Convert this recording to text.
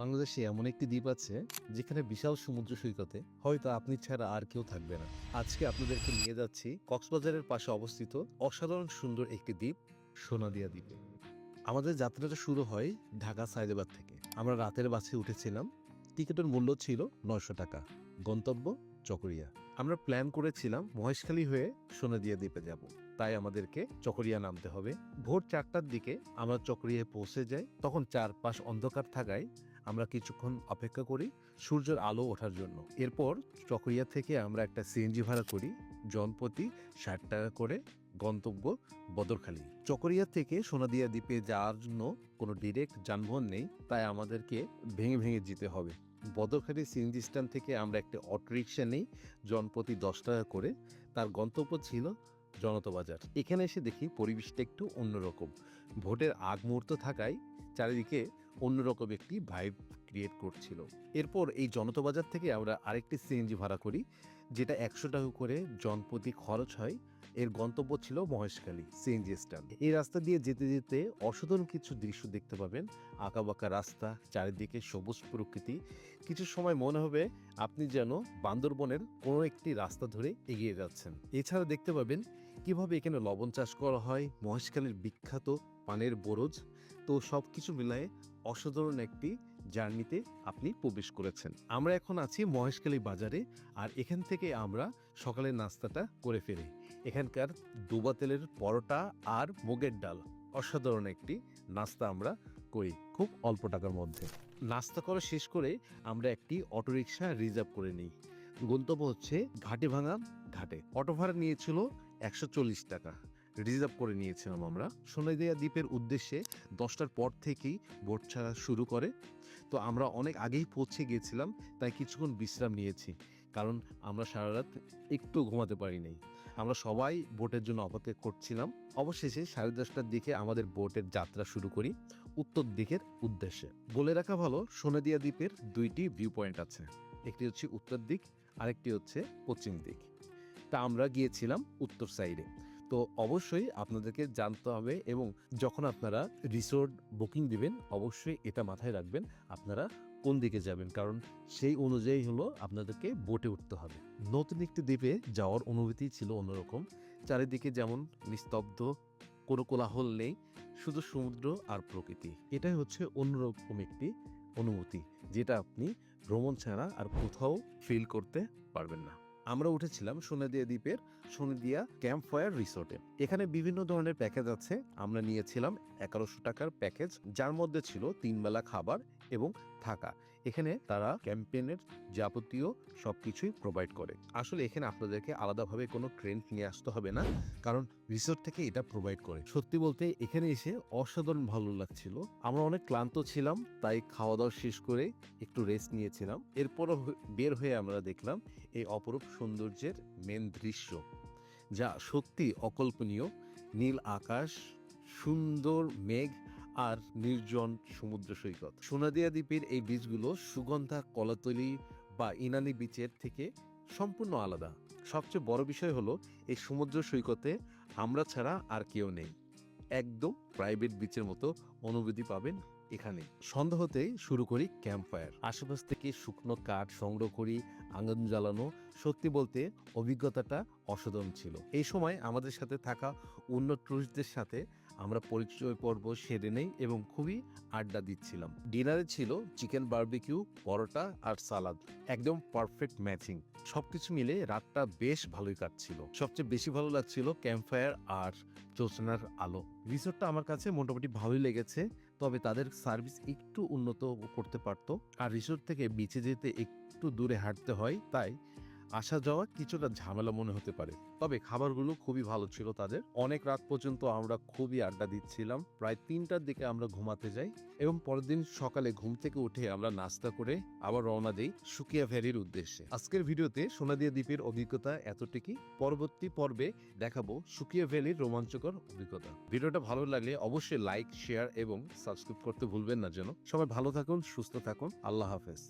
বাংলাদেশে এমন একটি দ্বীপ আছে যেখানে বিশাল সমুদ্র সৈকতে হয়তো আপনি ছাড়া আর কেউ থাকবে না। আজকে আপনাদেরকে নিয়ে যাচ্ছি কক্সবাজারের পাশে অবস্থিত অসাধারণ সুন্দর একটি দ্বীপ, সোনাদিয়া দ্বীপে। আমাদের যাত্রাটা শুরু হয় ঢাকা সায়দাবাদ থেকে। আমরা রাতের বাসে উঠেছিলাম। টিকিটের মূল্য ছিল 900 টাকা। গন্তব্য চকরিয়া। আমরা প্ল্যান করেছিলাম মহেশখালী হয়ে সোনাদিয়া দ্বীপে যাব, তাই আমাদেরকে চকরিয়া নামতে হবে। ভোর 4টার দিকে আমরা চকরিয়ায় পৌঁছে যাই। তখন চারপাশ অন্ধকার থাকায় আমরা কিছুক্ষণ অপেক্ষা করি সূর্যের আলো ওঠার জন্য। এরপর চকরিয়া থেকে আমরা একটা সিএনজি ভাড়া করি, জনপ্রতি 60 টাকা করে। গন্তব্য বদরখালী। চকরিয়া থেকে সোনাদিয়া দ্বীপে যাওয়ার জন্য কোনো ডিরেক্ট যানবাহন নেই, তাই আমাদেরকে ভেঙে ভেঙে যেতে হবে। বদরখালী সিএনজি স্ট্যান্ড থেকে আমরা একটা অটোরিকশা নিই, জনপ্রতি 10 টাকা করে। তার গন্তব্য ছিল জনতা বাজার। এখানে এসে দেখি পরিবেশটা একটু অন্যরকম। ভোটের আগ মুহূর্ত থাকায় চারিদিকে অন্যরকম একটি ভাইব ক্রিয়েট করছিল। এরপর এই জনতা বাজার থেকে আমরা আরেকটি সিএনজি ভাড়া করি, যেটা 100 টাকা করে জনপ্রতি খরচ হয়। এর গন্তব্য ছিল মহেশখালী সিএনজি স্ট্যান্ড। এই রাস্তা দিয়ে যেতে যেতে অসাধারণ কিছু দৃশ্য দেখতে পাবেন। আঁকাবাঁকা রাস্তা, চারিদিকে সবুজ প্রকৃতি। কিছু সময় মনে হবে আপনি যেন বান্দরবনের কোনো একটি রাস্তা ধরে এগিয়ে যাচ্ছেন। এছাড়া দেখতে পাবেন কিভাবে এখানে লবণ চাষ করা হয়, মহেশখালীর বিখ্যাত পানের বরজ। তো সবকিছু মিলায়ে অসাধারণ একটি জার্নিতে আপনি প্রবেশ করেছেন। আমরা এখন আছি মহেশখালী বাজারে, আর এখান থেকে আমরা সকালের নাস্তাটা করে ফেলি। এখানকার ডুবা তেলের পরোটা আর মুগের ডাল, অসাধারণ একটি নাস্তা আমরা করি খুব অল্প টাকার মধ্যে। নাস্তা করা শেষ করে আমরা একটি অটোরিকশা রিজার্ভ করে নিই। গন্তব্য হচ্ছে ঘাটিভাঙা ঘাটে। অটো ভাড়া নিয়েছিল 140 টাকা। রিজার্ভ করে নিয়েছিলাম আমরা। সোনাদিয়া দ্বীপের উদ্দেশ্যে 10টার পর থেকেই বোট ছাড়া শুরু করে। তো আমরা অনেক আগেই পৌঁছে গিয়েছিলাম, তাই কিছুক্ষণ বিশ্রাম নিয়েছি, কারণ আমরা সারা রাত একটু ঘুমাতে পারি নাই। আমরা সবাই বোটের জন্য অপেক্ষা করছিলাম। অবশেষে 10:30টার দিকে আমাদের বোটের যাত্রা শুরু করি উত্তর দিকের উদ্দেশ্যে। বলে রাখা ভালো, সোনাদিয়া দ্বীপের দুইটি ভিউ পয়েন্ট আছে। একটি হচ্ছে উত্তর দিক, আরেকটি হচ্ছে পশ্চিম দিক। তা আমরা গিয়েছিলাম উত্তর সাইডে। তো অবশ্যই আপনাদেরকে জানতে হবে, এবং যখন আপনারা রিসোর্ট বুকিং দিবেন অবশ্যই এটা মাথায় রাখবেন আপনারা কোন দিকে যাবেন, কারণ সেই অনুযায়ী হলো আপনাদেরকে বোটে উঠতে হবে। নতুন একটি দ্বীপে যাওয়ার অনুভূতি ছিল অন্যরকম। চারিদিকে যেমন নিস্তব্ধ, কোনো কোলাহল নেই, শুধু সমুদ্র আর প্রকৃতি। এটাই হচ্ছে অন্যরকম একটি অনুভূতি, যেটা আপনি ভ্রমণ ছাড়া আর কোথাও ফিল করতে পারবেন না। আমরা উঠেছিলাম সোনাদিয়া দ্বীপের সোনাদিয়া ক্যাম্প ফায়ার রিসোর্টে। এখানে বিভিন্ন ধরনের প্যাকেজ আছে। আমরা নিয়েছিলাম 1100 টাকার প্যাকেজ, যার মধ্যে ছিল 3 বেলা খাবার এবং থাকা। এখানে তারা ক্যাম্পেইনের যাবতীয় সবকিছুই প্রোভাইড করে। আসলে এখানে আপনাদেরকে আলাদাভাবে কোনো ট্রেন্ড নিয়ে আসতে হবে না, কারণ রিসোর্ট থেকে এটা প্রোভাইড করে। সত্যি বলতে এখানে এসে অসাধারণ ভালো লাগছিল। আমরা অনেক ক্লান্ত ছিলাম, তাই খাওয়া দাওয়া শেষ করে একটু রেস্ট নিয়েছিলাম। এরপরও বের হয়ে আমরা দেখলাম এই অপরূপ সৌন্দর্যের মেন দৃশ্য, যা সত্যি অকল্পনীয়। নীল আকাশ, সুন্দর মেঘ আর নির্জন সমুদ্র সৈকত। সোনাদিয়া দ্বীপের এই বীচগুলো সুগন্ধা কলাতলি বা ইনানি বিচের থেকে সম্পূর্ণ আলাদা। সবচেয়ে বড় বিষয় হলো এই সমুদ্র সৈকতে আমরা ছাড়া আর কেউ নেই। একদম প্রাইভেট বিচের মতো অনুভূতি পাবেন এখানে। সন্ধ্যা হতেই শুরু করি ক্যাম্প ফায়ার। আশেপাশ থেকে শুকনো কাঠ সংগ্রহ করি, আগুন জ্বালানো। সত্যি বলতে অভিজ্ঞতাটা অসাধারণ ছিল। এই সময় আমাদের সাথে থাকা অন্য টুরিস্টদের সাথে আমরা পরিচয় পর্ব সেরে নেই এবং খুবই আড্ডা দিচ্ছিলাম। ডিনারে ছিল চিকেন বারবিকিউ, পরোটা আর সালাদ। একদম পারফেক্ট ম্যাচিং। সবকিছু মিলে রাতটা বেশ ভালোই কাটছিল। সবচেয়ে বেশি ভালো লাগছিল ক্যাম্প ফায়ার আর জ্যোৎস্নার আলো। রিসোর্টটা আমার কাছে মোটামুটি ভালোই লেগেছে, তবে তাদের সার্ভিস একটু উন্নত করতে পারতো। আর রিসোর্ট থেকে বিচে যেতে একটু দূরে হাঁটতে হয়, তাই আসা যাওয়া কিছুটা ঝামেলা মনে হতে পারে। তবে খাবারগুলো খুবই ভালো ছিল তাদের। অনেক রাত পর্যন্ত আমরা খুবই আড্ডা দিচ্ছিলাম। প্রায় 3টার দিকে আমরা ঘুমাতে যাই এবং পরের দিন সকালে ঘুম থেকে উঠে আমরা নাস্তা করে আবার রওনা দেই সুকিয়া ভ্যালির উদ্দেশ্যে। আজকের ভিডিওতে সোনাদিয়া দ্বীপের অভিজ্ঞতা এতটুকুই। পরবর্তী পর্বে দেখাবো সুকিয়া ভ্যালির রোমাঞ্চকর অভিজ্ঞতা। ভিডিওটা ভালো লাগলে অবশ্যই লাইক, শেয়ার এবং সাবস্ক্রাইব করতে ভুলবেন না যেন। সবাই ভালো থাকুন, সুস্থ থাকুন। আল্লাহ হাফেজ।